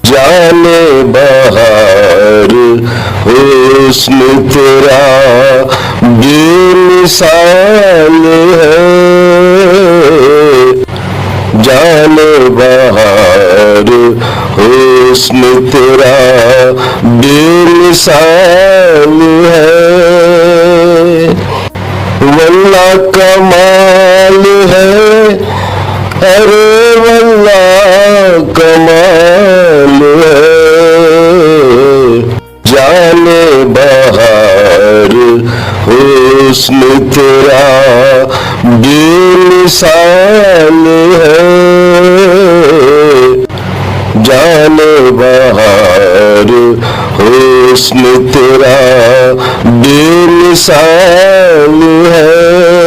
जाने बहार हुस्न तेरा बेमिसाल है, जाने बहार हुस्न तेरा बेमिसाल है। वल्लाह कमाल है, अरे वल्लाह कमाल है, जाने बहार हुस्न तेरा बेमिसाल है, जाने बहार हुस्न तेरा बेमिसाल है।